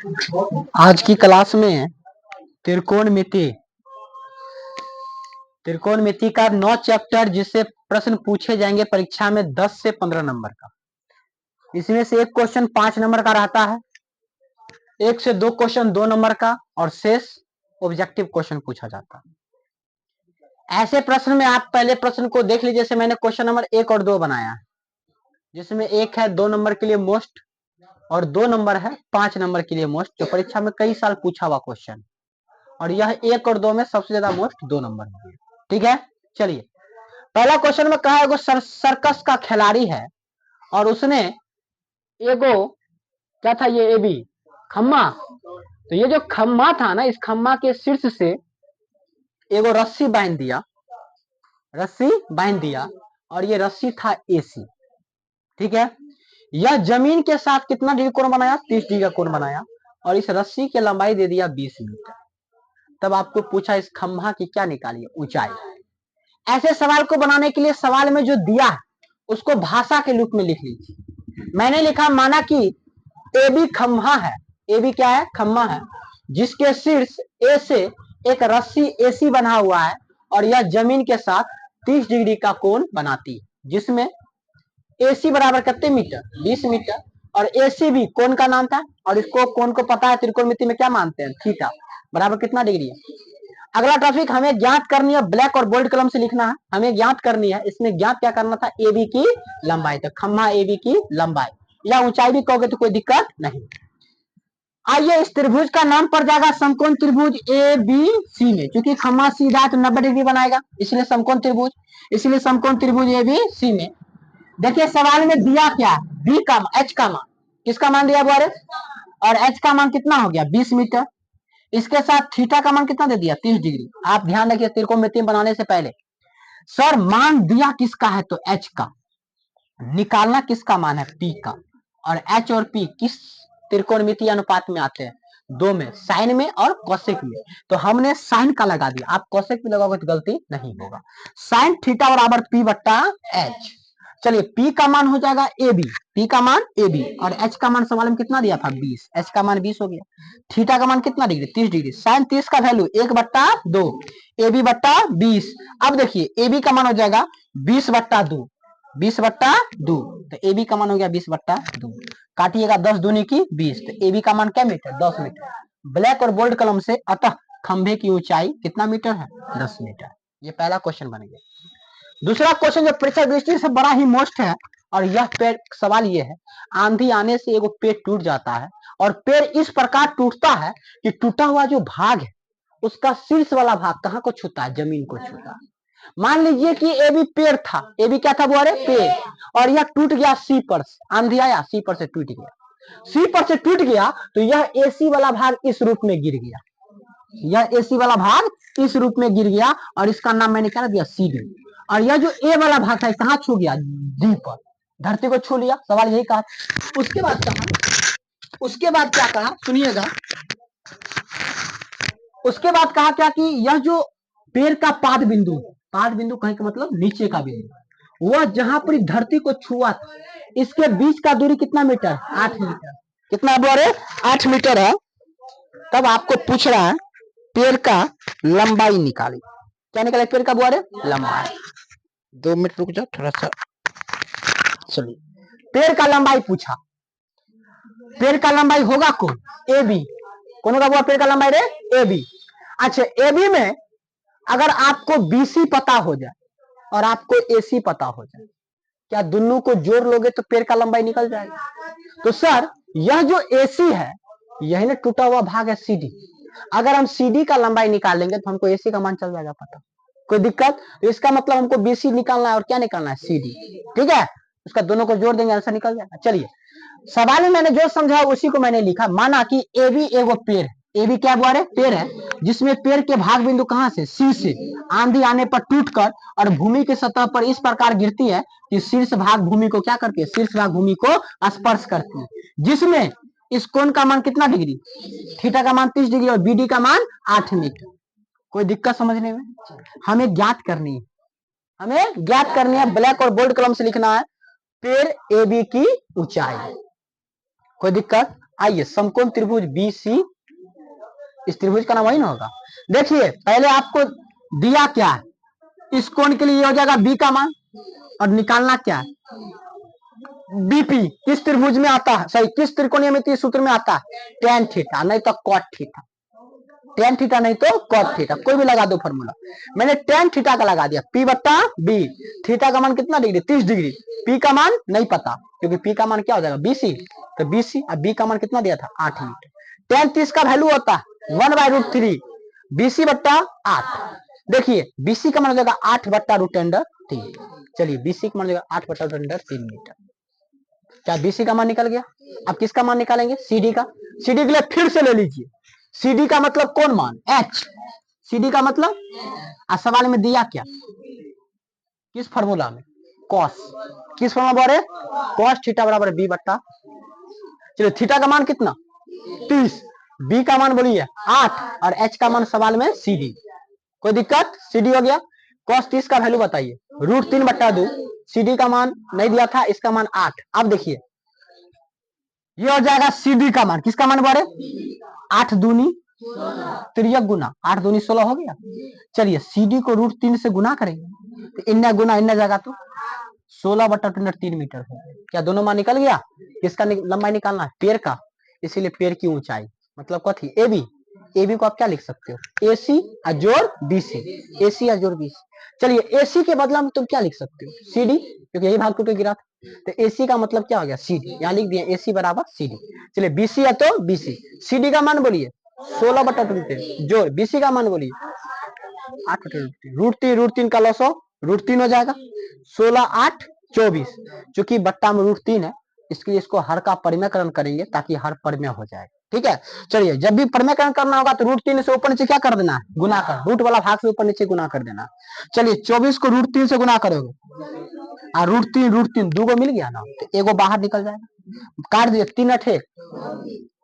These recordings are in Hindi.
आज की क्लास में त्रिकोणमिति त्रिकोणमिति का 9 चैप्टर जिससे प्रश्न पूछे जाएंगे परीक्षा में 10 से 15 नंबर का। इसमें से एक क्वेश्चन 5 नंबर का रहता है, 1 से 2 क्वेश्चन 2 नंबर का और शेष ऑब्जेक्टिव क्वेश्चन पूछा जाता है। ऐसे प्रश्न में आप पहले प्रश्न को देख लीजिए। जैसे मैंने क्वेश्चन नंबर 1 और 2 बनाया है, जिसमें 1 है 2 नंबर के लिए मोस्ट और 2 नंबर है 5 नंबर के लिए मोस्ट, जो परीक्षा में कई साल पूछा हुआ क्वेश्चन। और यह 1 और 2 में सबसे ज्यादा मोस्ट 2 नंबर है। ठीक है, चलिए पहला क्वेश्चन में कहा एगो सर्कस का खिलाड़ी है और उसने एगो क्या था ये एबी खम्मा, तो ये जो खम्मा था ना, इस खम्मा के शीर्ष से एगो रस्सी बांध दिया और ये रस्सी था एसी। ठीक है, यह जमीन के साथ कितना डिग्री कोण बनाया? 30 डिग्री का कोण बनाया और इस रस्सी की लंबाई दे दिया 20 मीटर। तब आपको पूछा इस खम्भा की क्या निकालिए ऊंचाई। ऐसे सवाल को बनाने के लिए सवाल में जो दिया है उसको भाषा के रूप में लिख लीजिए। मैंने लिखा, माना कि एबी खम्भा है, एबी क्या है? खम्भा है, जिसके शीर्ष ए से एक रस्सी एसी बना हुआ है और यह जमीन के साथ 30 डिग्री का कोण बनाती है, जिसमें एसी बराबर कितने मीटर? 20 मीटर और एसी भी कोण का नाम था और इसको कोण को पता है त्रिकोणमिति में क्या मानते हैं? थीटा बराबर कितना डिग्री है। अगला टॉपिक हमें ज्ञात करनी है, ब्लैक और बोल्ड कलम से लिखना है, हमें ज्ञात करनी है। इसमें ज्ञात क्या करना था? एबी की लंबाई। तो खम्भा एबी की लंबाई या ऊंचाई भी कहोगे तो कोई दिक्कत नहीं। आइए, इस त्रिभुज का नाम पड़ जाएगा समकोण त्रिभुज ए बी सी में, क्योंकि खम्भा सीधा है तो 90 डिग्री बनाएगा, इसलिए समकोण त्रिभुज। इसलिए समकोण त्रिभुज ए बी सी में देखिए सवाल में दिया क्या? बी का एच का मान, किसका मान दिया बोरे? और एच का मान कितना हो गया? 20 मीटर। इसके साथ थीटा का मान कितना दे दिया? 30 डिग्री। आप ध्यान रखिए त्रिकोणमिति बनाने से पहले, सर मान दिया किसका है? तो एच का। निकालना किसका मान है? पी का। और एच और पी किस त्रिकोणमिति अनुपात में आते हैं? 2 में, साइन में और कोसेक में। तो हमने साइन का लगा दिया, आप कोसेक में लगाओगे तो गलती नहीं होगा। साइन थीटा बराबर पी बट्टा एच। चलिए P का मान हो जाएगा AB, P का मान AB और H का मान सवाल में कितना दिया था? 20। H का मान 20 हो गया। थीटा का मान कितना डिग्री? 30 डिग्री। साइन 30 का वैल्यू 1/2, AB बट्टा 20। अब देखिए AB का मान हो जाएगा 20/2, 20/2। तो AB का मान हो गया 20/2। काटिएगा 10 दूनी की 20, तो AB का मान क्या मीटर? 10 मीटर। ब्लैक और बोल्ड कलम से, अतः खंभे की ऊंचाई कितना मीटर है? 10 मीटर। ये पहला क्वेश्चन बन गया। दूसरा क्वेश्चन जो परीक्षा दृष्टि से बड़ा ही मोस्ट है, और यह पेड़, सवाल ये है, आंधी आने से एगो पेड़ टूट जाता है और पेड़ इस प्रकार टूटता है कि टूटा हुआ जो भाग है उसका शीर्ष वाला भाग कहाँ को छूता है? जमीन को छूता है। मान लीजिए कि ए भी पेड़ था, ए भी क्या था बोले? पेड़, और यह टूट गया सी पर, आंधी आया सी पर से टूट गया, सी पर से टूट गया तो यह एसी वाला भाग इस रूप में गिर गया, यह एसी वाला भाग इस रूप में गिर गया और इसका नाम मैंने क्या दिया? C D. और यह जो ए वाला भाग था कहाँ छू गया? डी पर, धरती को छू लिया। सवाल यही कहा। उसके बाद कहा, उसके बाद क्या कहा सुनिएगा, उसके बाद कहा क्या कि यह जो पेड़ का पाद बिंदु कहीं का मतलब नीचे का बिंदु, वह जहां पर धरती को छुआ था, इसके बीच का दूरी कितना मीटर? 8 मीटर। कितना बोले? 8 मीटर है। तब आपको पूछ रहा है पेड़ का लंबाई निकाली। क्या निकाले पेड़ का? बोले लंबाई। 2 मिनट रुक जाओ थोड़ा सा। चलिए, पेड़ का लंबाई पूछा। पेड़ का लंबाई होगा कौन? A B. कौन होगा वो पेड़ का लंबाई रे? A B. अच्छा, ए बी में अगर आपको बीसी पता हो जाए और आपको एसी पता हो जाए, क्या दोनों को जोड़ लोगे तो पेड़ का लंबाई निकल जाएगा? तो सर यह जो एसी है यही ना टूटा हुआ भाग है सीडी। अगर हम सीडी का लंबाई निकालेंगे तो हमको एसी का मान चल जाएगा पता, कोई दिक्कत? तो इसका मतलब हमको बीसी निकालना है और क्या निकालना है? सीडी। ठीक है, उसका दोनों को जोड़ देंगे, आंसर निकल जाएगा। चलिए, सवाल में मैंने जो समझा उसी को मैंने लिखा। माना कि एबी एगो पेड़, एबी क्या बोल रहे? पेड़ है, जिसमें पेड़ के भाग बिंदु कहां से? सी से आंधी आने पर टूटकर और भूमि की सतह पर इस प्रकार गिरती है कि शीर्ष भाग भूमि को क्या करती है? शीर्ष भाग भूमि को स्पर्श करती है, जिसमें इस कोण का मान कितना डिग्री? थीटा का मान 30 डिग्री और बीडी का मान 8 मीटर। कोई दिक्कत समझने में? हमें ज्ञात करनी है, हमें ज्ञात करनी है। ब्लैक और बोल्ड कलम से लिखना है पेड़ ए बी की ऊंचाई। कोई दिक्कत? आइए समकोण त्रिभुज BC, इस त्रिभुज का नाम वही ना होगा। देखिए पहले आपको दिया क्या है, इस कोण के लिए ये हो जाएगा B का मान, और निकालना क्या है BP, किस त्रिभुज में आता है, सही किस त्रिकोणीय सूत्र में आता है, tan थीटा नहीं तो cot थीटा, tan थीटा नहीं तो cot थीटा, कोई भी लगा दो फॉर्मूला। मैंने tan थीटा का लगा दिया, P बट्टा B, थीटा का मान कितना डिग्री 30 डिग्री, P का मान नहीं पता क्योंकि P का मान क्या हो जाएगा BC, तो BC और B का मान कितना दिया था 8 मीटर। tan 30 का वैल्यू होता है 1/√3 BC बट्टा 8। देखिए BC का मान हो जाएगा 8 बट्टा √3। चलिए BC का मान हो जाएगा 8 बट्टा √3 मीटर। क्या BC का मान निकल गया। अब किसका मान निकालेंगे, CD का। CD के लिए फिर से ले लीजिए, CD का मतलब कौन मान H, CD का मतलब, सवाल में दिया क्या, किस फॉर्मूला में, cos, किस फॉर्मूला बोले, cos थीटा बराबर B बट्टा, चलिए थीटा का मान कितना 30, B का मान बोलिए 8 और H का मान सवाल में CD, कोई दिक्कत, CD हो गया। cos 30 का वैल्यू बताइए √3 बट्टा 2, CD का मान नहीं दिया था, इसका मान 8। अब देखिए ये हो जाएगा CD का मान, किसका मान बोले 8 दूनी तिरक गुना 8 दूनी 16 हो गया। चलिए CD को √3 से गुना करेंगे तो इन्ना गुना इन्ना जाएगा तो 16 बट्टा 3 मीटर है। क्या दोनों मान निकल गया, किसका लंबाई निकालना है, पेड़ का, इसीलिए पेड़ की ऊंचाई मतलब कथी AB, AB को आप क्या लिख सकते हो AC जोड़ BC, AC जोड़ BC। चलिए AC के बदला में तुम क्या लिख सकते हो CD, क्योंकि यही भाग टूटे गिरा था, तो AC का मतलब क्या हो गया CD, यहाँ लिख दिया AC बराबर CD। चलिए BC है तो BC, CD का मान बोलिए 16 बट्टा 3 जोड़ BC का मान बोलिए 8 √3 का लॉस √3 हो जाएगा, 16 8 24, चूंकि बट्टा में √3 है इसके लिए इसको हर का परिमेयकरण करेंगे ताकि हर परिमेय हो जाए। ठीक है, चलिए जब भी परिमेयकरण करना होगा तो √3 से ऊपर नीचे क्या कर देना है, गुना कर, रूट वाला भाग से ऊपर नीचे गुना कर देना। चलिए 24 को √3 से गुना करोगे और √3 दो गो मिल गया ना, तो एगो बाहर निकल जाएगा, काट दिए 3 अठे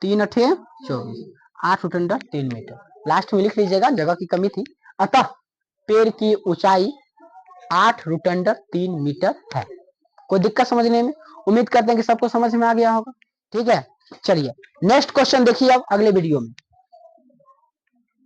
24, 8 √3 मीटर। लास्ट में लिख लीजिएगा, जगह की कमी थी। अतः पेड़ की ऊंचाई 8 √3 मीटर है। कोई दिक्कत समझने में, उम्मीद करते हैं कि सबको समझ में आ गया होगा। ठीक है, चलिए नेक्स्ट क्वेश्चन देखिए अब अगले वीडियो में।